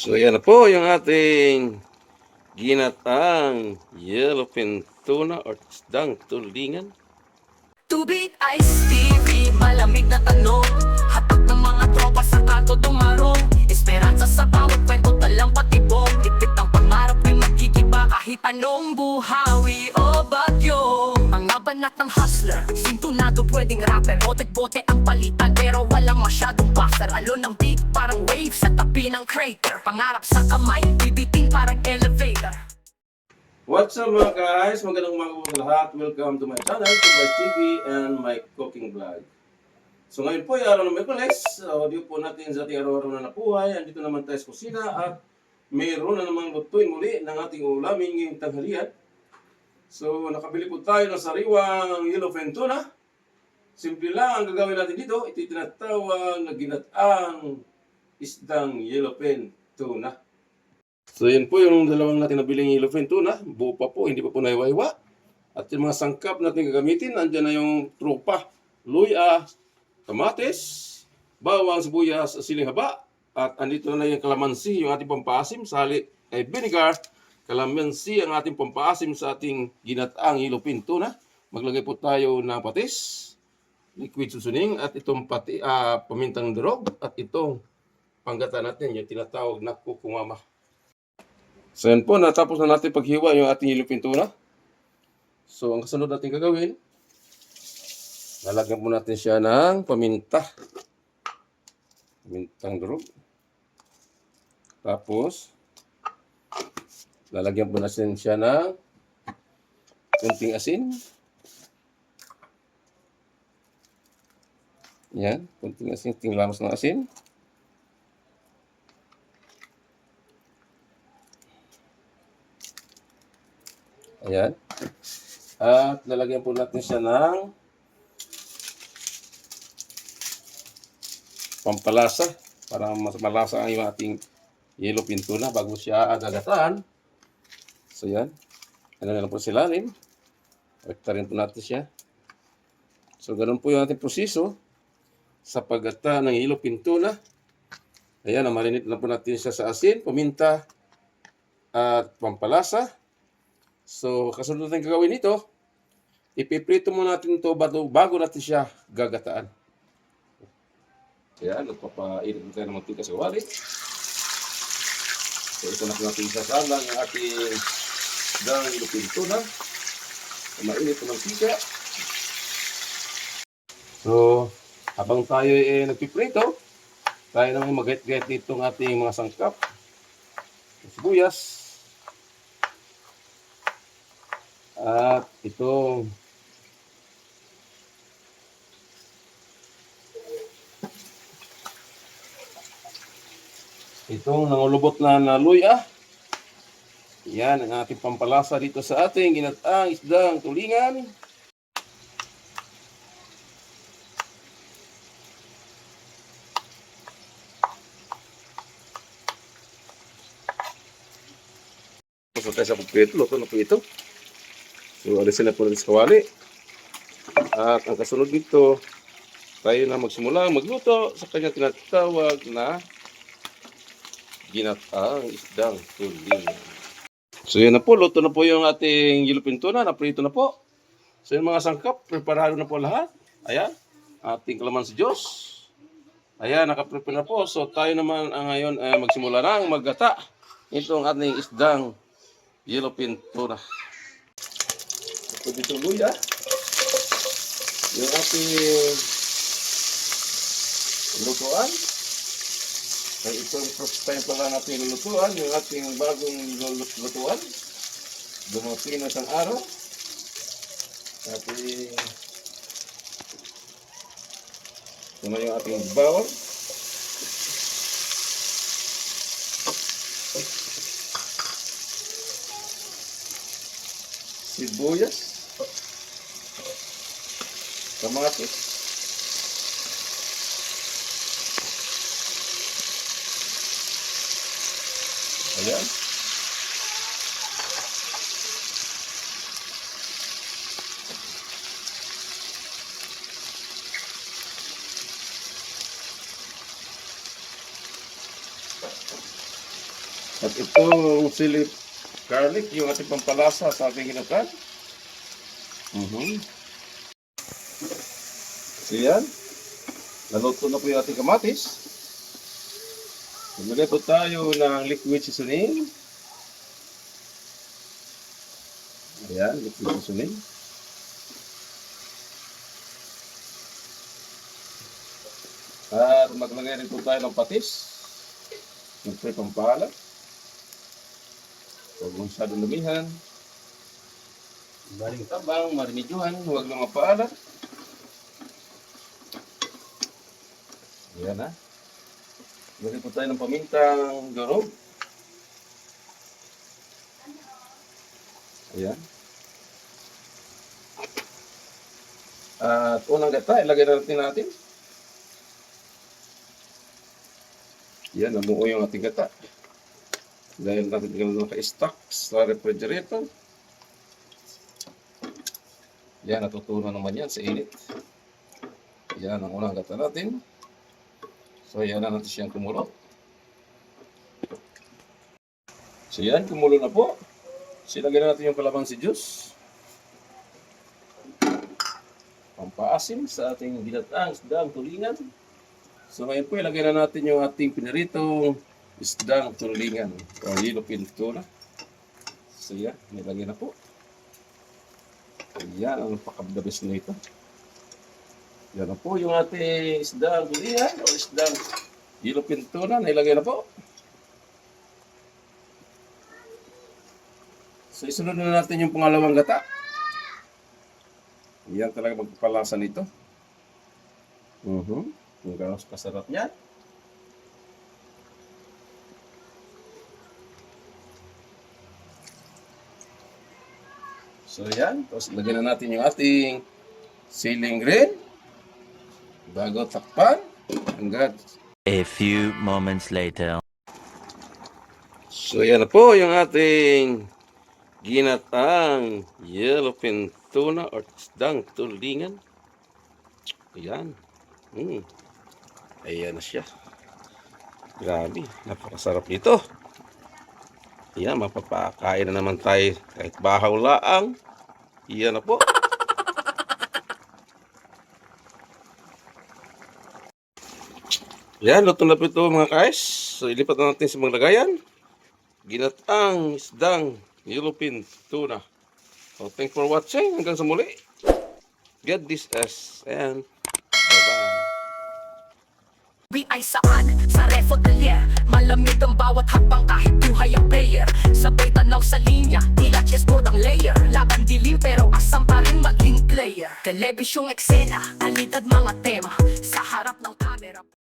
So yan na po yung ating ginatang yellowfin tuna or isdang tulingan. Tubig, ice, TV, malamig na tanong. Hatak ng mga tropa sa kanto dumarong. Esperanza sa bawat kwento, talang patibong. Tipit ng pangarap ay magkikiba kahit anong buhawi o bagyo. Mga banat ng hustler, sintunado pwedeng rapper. Bote-bote ang palitan pero walang masyadong buster. Alon ng beat parang wave sa tabi ng crater. Pangarap sa kamay, bibitin parang elevator. What's up mga guys? Magandang umaga po sa lahat. Welcome to my channel, to my TV and my cooking vlog. So ngayon po ay araw ng Miyerkules. Audio po natin sa ating araw-araw na napuhay. Andito naman tayo sa kusina at mayroon na namang lutuin muli ng ating ulamin ngayong tanghalian. So nakabili po tayo ng sariwang yellowfin tuna. Simple lang ang gagawin natin dito. Ito tinatawag na ginataang isdang yellowfin tuna. So yan po yung dalawang natin nabiling yellowfin tuna. Buo pa po, hindi pa po naiwaiwa. At yung mga sangkap natin gagamitin, andyan na yung tropa, luya, kamatis, bawang, sibuyas, siling haba. At andito na yung kalamansi, yung ating pampaasim. Sali ay vinegar, kalamansi ang ating pampaasim sa ating ginataang yellowfin tuna. Maglagay po tayo ng patis, liquid seasoning, at itong pamintang durog, at itong panggata natin, yung tinatawag na kukumama. So yan po, natapos na natin paghiwa yung ating yellowfin tuna. So ang kasunod natin gagawin, lalagyan po natin siya ng paminta. Pamintang durog. Tapos, lalagyan po natin siya ng kunting asin. Yan, kunting asin, tinglamas ng asin. Ayan. At lalagyan po natin siya ng pampalasa para mas malasa ang yung ating yellowfin tuna bago siya agagataan. So yan. Ano na lang po sa ilalim. Rektarin po natin siya. So ganun po yung ating proseso sa paggata ng yellowfin tuna. Ayan, marinate na po natin siya sa asin, paminta, at pampalasa. So, kasunod natin gagawin ito, ipiprito muna natin ito bago natin siya gagataan. Kaya, nagpapainit tayo ng mantika sa kawali. So, ito na po natin isasalang ang ating isdang yellowfin tuna. Mainit ng mantika. So, habang tayo nagpiprito, tayo naman mag-gayat-gayat dito ng ating mga sangkap. Sibuyas. At itong nangulubot na luya. Yan ang ating pampalasa dito sa ating ginataang isdang tulingan. So tayo sa pagprito, luto na po ito. So alisin na po natin sa kawali. At ang kasunod dito, tayo na magsimula magluto sa kanyang tinatawag na ginataang isdang tulingan. So yan na po, luto na po yung ating yellowfin tuna, naprito na po. So yung mga sangkap, preparado na po lahat. Ayan, ating kalamansi Diyos. Ayan, nakaprepare na po. So tayo naman ngayon magsimula na maggata itong ating isdang yellowfin tuna. So dito luya, yung ating lutuan. Ay itong first time pa lang natin lulutuan, yung ating bagong lutuan. Dumating na isang araw. Ating ito na yung ating bawang. Sibuyas. Kamatis. Ayan. At itong chili garlic, yung ating pampalasa sa ating ginutan. So yan. Naluto na po yung ating kamatis. Maglagay po tayo ng liquid seasoning. Ayan, liquid seasoning. At maglagay rin po tayo ng patis. Siyempre, pampala. Huwag masyadong lumihan. Baling tabang, marimidyohan, huwag lang mapaalat. Ayan ha. Lagyan po tayo ng pamintang durog. Ayan. At unang gata, ilagay na natin. Yan, namuo yung ating gata. Dahil natin naka-stock sa refrigerator. Yan, natutunan naman yan sa init. Yan ang unang gata natin. So, yan na natin siyang kumulo. So, yan, kumulo na po. Silagyan natin yung kalamansi juice. Pampaasim sa ating ginataang isdang tulingan. So, ngayon po, ilagay na natin yung ating pinaritong isdang tulingan. O, yellow pintura. So, yan, nilagay na po. Yan, ang pakabdabis na ito. Yan na po yung ating isdang tulingan o isdang yellow pintura. Nailagay na po. So, isunod na natin yung pangalawang gata. Yan talaga magpapalasa nito. Yung gano'n kasarap niya. So, yan. Tapos, lagyan na natin yung ating ceiling green. Bago takpan. Hanggang. A few moments later. So, yan na po yung ating ginataang yellowfin tuna or isdang tulingan. Ayan. Ayan na siya. Grabe. Napakasarap nito. Ayan, mapapakain na naman tayo kahit bahaw laang. Ayan na po. Ayan, luto na po ito mga guys. So, ilipat na natin sa mga lagayan. Ginataang isdang yellowfin tuna. So, thanks for watching. Hanggang sa muli. God bless us and bye-bye. Ay saan? Sa refodelier. Malamig ang bawat hakbang kahit buhay ang player. Sabay tanaw sa linya, tila chessboard ang layer. Laban dilim pero asam pa rin maging player. Telebisyong eksena, alintad mga tema. Sa harap ng